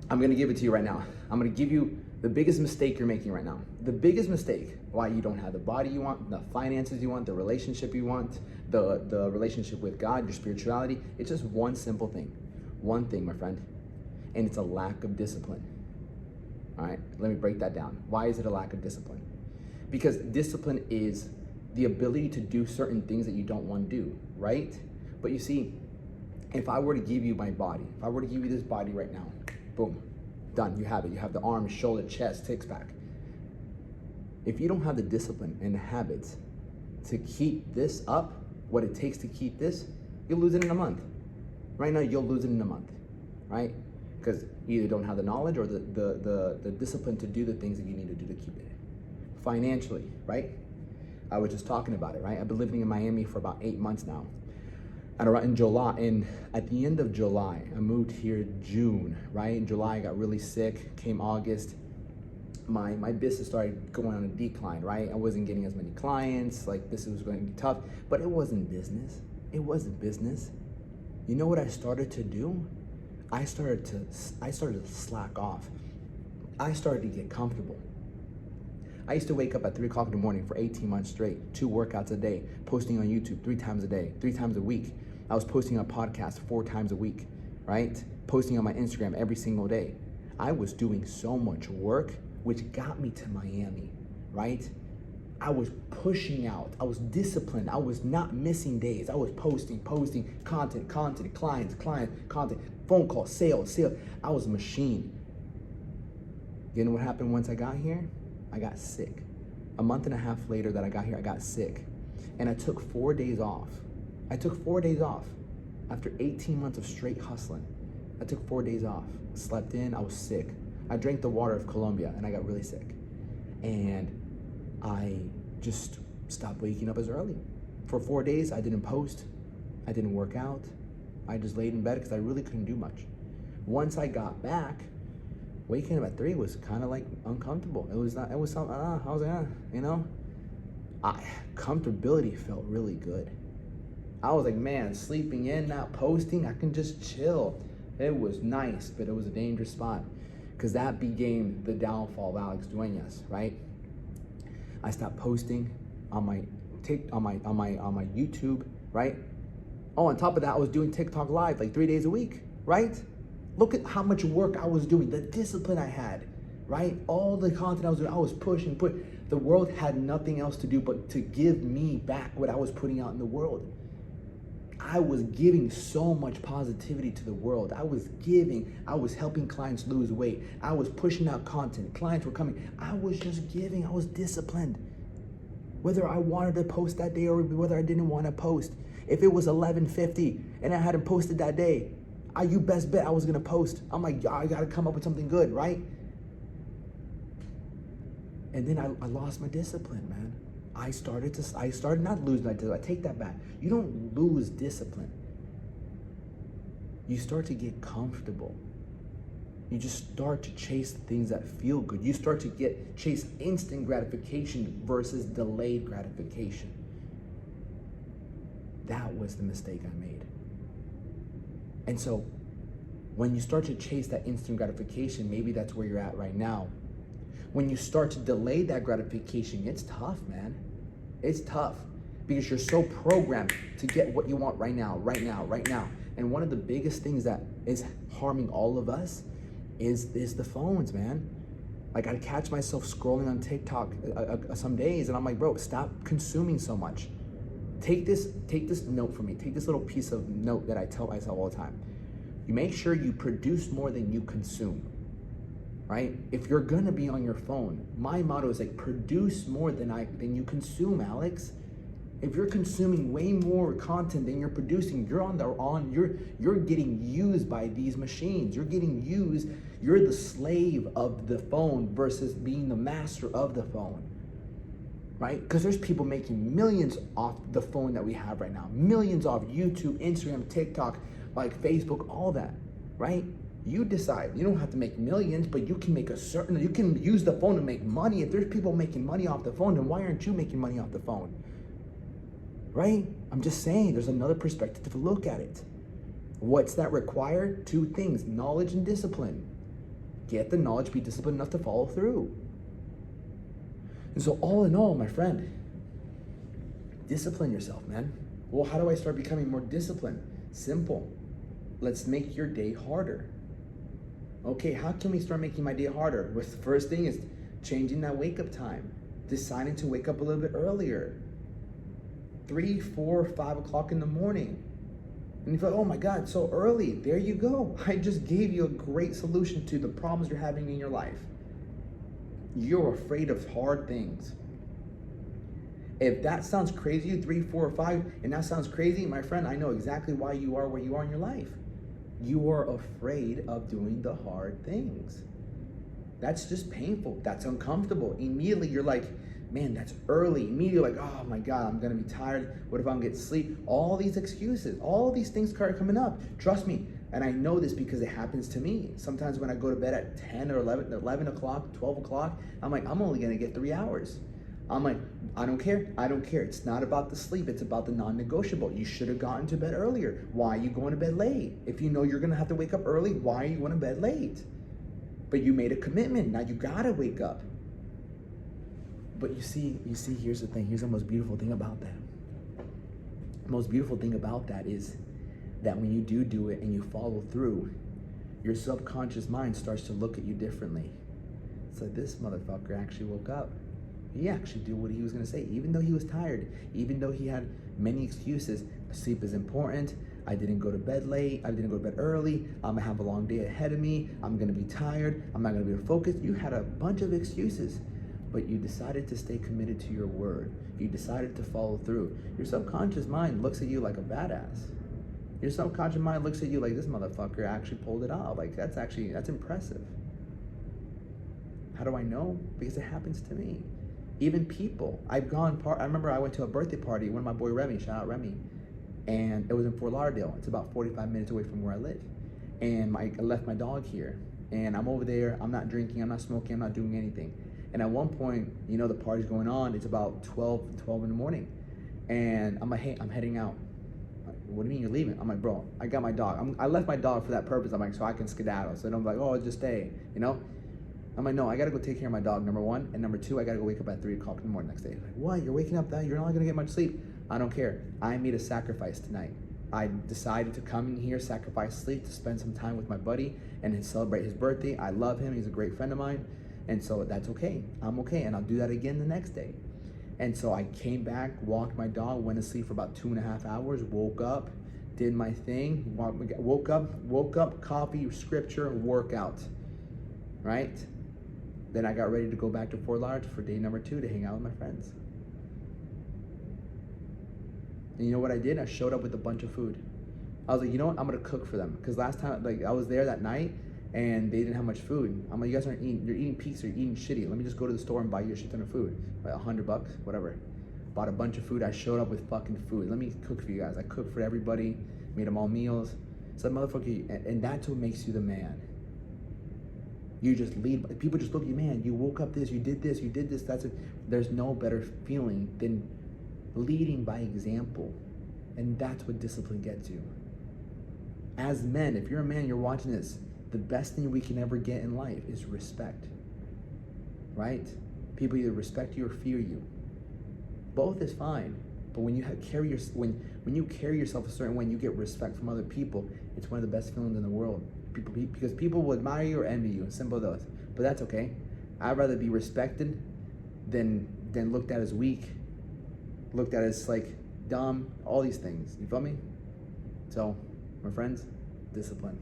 I'm gonna give it to you right now. I'm gonna give you the biggest mistake you're making right now. The biggest mistake why you don't have the body you want, the finances you want, the relationship you want, the relationship with God, your spirituality. It's just one simple thing. One thing, my friend. And it's a lack of discipline. All right, let me break that down. Why is it a lack of discipline? Because discipline is the ability to do certain things that you don't want to do, right? But you see, if I were to give you my body, if I were to give you this body right now, boom, done, you have it. You have the arms, shoulder, chest, six-pack. If you don't have the discipline and the habits to keep this up, what it takes to keep this, you'll lose it in a month. Right now, you'll lose it in a month, right? Because you either don't have the knowledge or the discipline to do the things that you need to do to keep it. Financially, right? I was just talking about it, right? I've been living in Miami for about 8 months now. And in July, and at the end of July, I moved here June, right? In July, I got really sick. Came August, my business started going on a decline, right? I wasn't getting as many clients. Like, this was going to be tough, but it wasn't business. It wasn't business. You know what I started to do? I started to slack off. I started to get comfortable. I used to wake up at 3 o'clock in the morning for 18 months straight, 2 workouts a day, posting on YouTube 3 times a day, 3 times a week. I was posting on podcasts 4 times a week, right? Posting on my Instagram every single day. I was doing so much work, which got me to Miami, right? I was pushing out. I was disciplined. I was not missing days. I was posting, content, clients, content, phone calls, sales. I was a machine. You know what happened once I got here? I got sick. A month and a half later that I got here, I got sick. And I took 4 days off. I took 4 days off. After 18 months of straight hustling, I took 4 days off. Slept in, I was sick. I drank the water of Colombia and I got really sick. And I just stopped waking up as early. For 4 days, I didn't post. I didn't work out. I just laid in bed because I really couldn't do much. Once I got back, waking up at 3 was kind of like uncomfortable. It was something, I was like, you know? Comfortability felt really good. I was like, man, sleeping in, not posting, I can just chill. It was nice, but it was a dangerous spot because that became the downfall of Alex Duenas, right? I stopped posting on my YouTube, right? Oh, on top of that, I was doing TikTok live like 3 days a week, right? Look at how much work I was doing, the discipline I had, right? All the content I was doing, I was pushing. The world had nothing else to do but to give me back what I was putting out in the world. I was giving so much positivity to the world. I was helping clients lose weight. I was pushing out content. Clients were coming. I was just giving. I was disciplined. Whether I wanted to post that day or whether I didn't want to post. If it was 11:50 and I hadn't posted that day, you best bet I was gonna post. I'm like, I gotta come up with something good, right? And then I lost my discipline, man. I started not losing my discipline. I take that back. You don't lose discipline. You start to get comfortable. You just start to chase things that feel good. You start to chase instant gratification versus delayed gratification. That was the mistake I made. And so when you start to chase that instant gratification, maybe that's where you're at right now. When you start to delay that gratification, it's tough, man. It's tough because you're so programmed to get what you want right now. And one of the biggest things that is harming all of us is the phones, man. Like, I catch myself scrolling on TikTok some days and I'm like, bro, stop consuming so much. Take this note from me. Take this little piece of note that I tell myself all the time. You make sure you produce more than you consume, right? If you're gonna be on your phone, my motto is like, produce more than you consume, Alex. If you're consuming way more content than you're producing, you're getting used by these machines. You're getting used. You're the slave of the phone versus being the master of the phone. Right? Because there's people making millions off the phone that we have right now. Millions off YouTube, Instagram, TikTok, like Facebook, all that, right? You decide. You don't have to make millions, but you can you can use the phone to make money. If there's people making money off the phone, then why aren't you making money off the phone? Right? I'm just saying, there's another perspective to look at it. What's that required? 2 things, knowledge and discipline. Get the knowledge, be disciplined enough to follow through. And so all in all, my friend, discipline yourself, man. Well, how do I start becoming more disciplined? Simple. Let's make your day harder. Okay, how can we start making my day harder? Well, the first thing is changing that wake up time. Deciding to wake up a little bit earlier. 3, 4, 5 o'clock in the morning. And you feel, oh my God, so early. There you go. I just gave you a great solution to the problems you're having in your life. You're afraid of hard things. If that sounds crazy, 3, 4, or 5, and that sounds crazy, my friend, I know exactly why you are where you are in your life. You are afraid of doing the hard things. That's just painful. That's uncomfortable. Immediately you're like, man, that's early. Immediately you're like, oh my God, I'm gonna be tired. What if I don't get sleep? All these excuses, all these things start coming up. Trust me, and I know this because it happens to me. Sometimes when I go to bed at 10 or 11 o'clock, 12 o'clock, I'm like, I'm only gonna get 3 hours. I'm like, I don't care. It's not about the sleep. It's about the non-negotiable. You should have gotten to bed earlier. Why are you going to bed late? If you know you're going to have to wake up early, why are you going to bed late? But you made a commitment. Now you got to wake up. But you see, here's the thing. Here's the most beautiful thing about that. The most beautiful thing about that is that when you do it and you follow through, your subconscious mind starts to look at you differently. It's like, this motherfucker actually woke up. He actually did what he was going to say, even though he was tired, even though he had many excuses. Sleep is important. I didn't go to bed late. I didn't go to bed early. I'm going to have a long day ahead of me. I'm going to be tired. I'm not going to be able to focus. You had a bunch of excuses, but you decided to stay committed to your word. You decided to follow through. Your subconscious mind looks at you like a badass. Your subconscious mind looks at you like, this motherfucker actually pulled it off. Like, that's impressive. How do I know? Because it happens to me. Even people, I remember I went to a birthday party, one of my boy Remy, shout out Remy, and it was in Fort Lauderdale. It's about 45 minutes away from where I live. And I left my dog here, and I'm over there, I'm not drinking, I'm not smoking, I'm not doing anything. And at one point, you know, the party's going on, it's about 12 in the morning. And I'm like, hey, I'm heading out. Like, what do you mean you're leaving? I'm like, bro, I got my dog. I left my dog for that purpose. I'm like, so I can skedaddle. So I'm like, oh, just stay, you know? I'm like, no, I gotta go take care of my dog, number one. And number two, I gotta go wake up at 3 o'clock in the morning next day. Like, what? You're waking up that? You're not gonna get much sleep. I don't care. I made a sacrifice tonight. I decided to come in here, sacrifice sleep to spend some time with my buddy and celebrate his birthday. I love him. He's a great friend of mine. And so that's okay. I'm okay. And I'll do that again the next day. And so I came back, walked my dog, went to sleep for about 2.5 hours, woke up, did my thing, woke up, coffee, scripture, workout, right? Then I got ready to go back to Fort Lauderdale for day number 2 to hang out with my friends. And you know what I did? I showed up with a bunch of food. I was like, you know what? I'm gonna cook for them. Because last time, like, I was there that night and they didn't have much food. I'm like, you guys aren't eating, you're eating pizza, you're eating shitty. Let me just go to the store and buy you a shit ton of food. Like $100, whatever. Bought a bunch of food. I showed up with fucking food. Let me cook for you guys. I cooked for everybody, made them all meals. So motherfucker, and that's what makes you the man. You just lead, people just look at you, man, you woke up this, you did this, that's it. There's no better feeling than leading by example. And that's what discipline gets you. As men, if you're a man, you're watching this, the best thing we can ever get in life is respect, right? People either respect you or fear you. Both is fine, but when you when you carry yourself a certain way and you get respect from other people, it's one of the best feelings in the world. Because people will admire you or envy you, simple as those. But that's okay. I'd rather be respected than looked at as weak, looked at as like dumb, all these things. You feel me? So, my friends, discipline.